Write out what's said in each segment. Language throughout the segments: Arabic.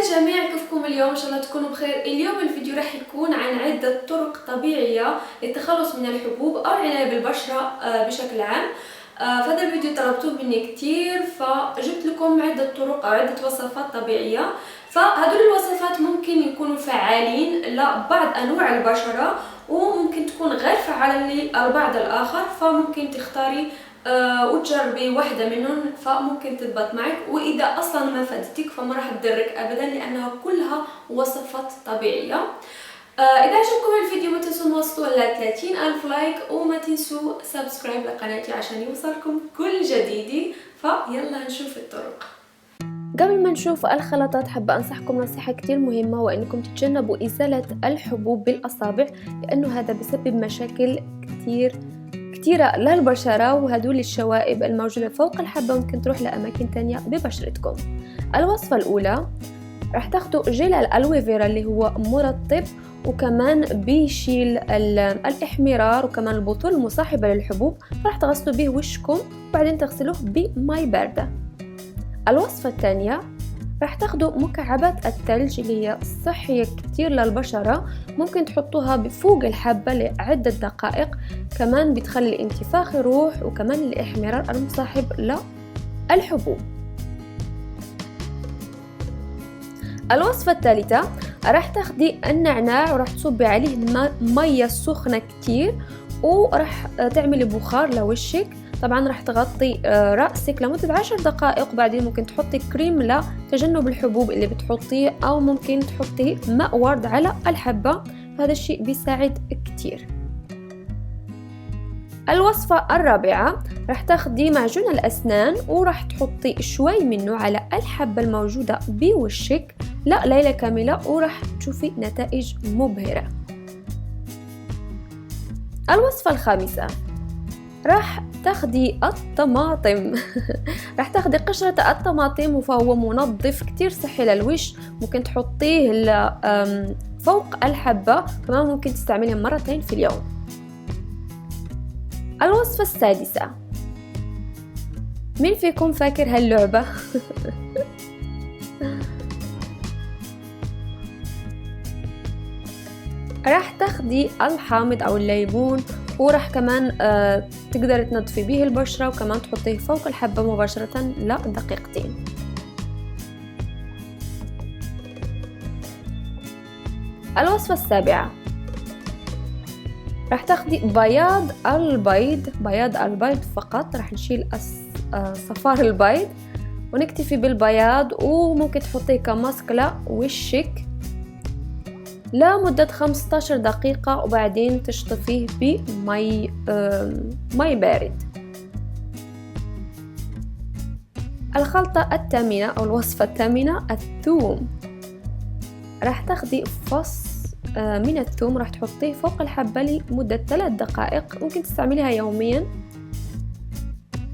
الجميع، كيفكم اليوم؟ ان شاء الله تكونوا بخير. اليوم الفيديو راح يكون عن عدة طرق طبيعية للتخلص من الحبوب او العناية بالبشرة بشكل عام. فهذا الفيديو طلبتوه مني كتير، فجبت لكم عدة طرق او عدة وصفات طبيعية. فهدول الوصفات ممكن يكونوا فعالين لبعض انواع البشرة، وممكن تكون غير فعالة للبعض الاخر، فممكن تختاري وتجربي واحدة منهم فممكن تضبط معك، وإذا أصلا ما فادتك فما راح تضرك أبدا لأنها كلها وصفات طبيعية. إذا عجبكم الفيديو ما تنسوا نوصلوا ل 30,000 لايك، وما تنسوا سبسكرايب لقناتي عشان يوصلكم كل جديدي. فيلا نشوف الطرق. قبل ما نشوف الخلطات حابة أنصحكم نصيحة كتير مهمة، وإنكم تتجنبوا إزالة الحبوب بالأصابع، لأنه هذا بسبب مشاكل كتيرة للبشرة، وهدول الشوائب الموجودة فوق الحبة ممكن تروح لأماكن تانية ببشرتكم. الوصفة الأولى راح تاخدوا جيل الألوي فيرا اللي هو مرطب، وكمان بيشيل الإحمرار وكمان البطول المصاحبة للحبوب، راح تغسلوا به وشكم وبعدين تغسلوه بماء باردة. الوصفة الثانية راح تاخدوا مكعبات الثلج اللي هي صحية كتير للبشرة، ممكن تحطوها فوق الحبة لعدة دقائق، كمان بتخلي الانتفاخ يروح وكمان الإحمرار المصاحب للحبوب. الوصفة الثالثة راح تاخدي النعناع وراح تصبي عليه مية سخنة كتير، وراح تعملي بخار لوشك. طبعا راح تغطي رأسك لمدة 10 دقائق، وبعدين ممكن تحطي كريم لتجنب الحبوب اللي بتحطيه، أو ممكن تحطي ماء ورد على الحبة، هذا الشيء بيساعد كتير. الوصفة الرابعة راح تاخدي معجون الأسنان وراح تحطي شوي منه على الحبة الموجودة بوشك ليلة كاملة، وراح تشوفي نتائج مبهرة. الوصفة الخامسة راح تاخدي الطماطم راح تاخدي قشرة الطماطم، وفهو منظف كتير صحي للوش، ممكن تحطيه فوق الحبة، كمان ممكن تستعمليه مرتين في اليوم. الوصفة السادسة، مين فيكم فاكر هاللعبة؟ راح تاخدي الحامض او الليمون، وراح كمان تقدر تنظفي به البشرة، وكمان تحطيه فوق الحبة مباشرة لدقيقتين. الوصفة السابعة راح تاخدي بياض البيض فقط، راح نشيل صفار البيض ونكتفي بالبياض، وممكن تحطيه كماسك لوشك لمدة 15 دقيقة، وبعدين تشطفيه بمي بارد. الخلطة الثامنة أو الوصفة الثامنة، الثوم. راح تاخدي فص من الثوم، راح تحطيه فوق الحبة لمدة 3 دقائق، ممكن تستعمليها يوميا،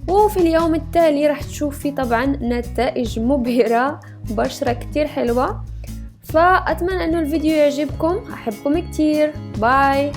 وفي اليوم التالي راح تشوفي طبعا نتائج مبهرة، بشرة كتير حلوة. فأتمنى أنه الفيديو يعجبكم، أحبكم كتير، باي.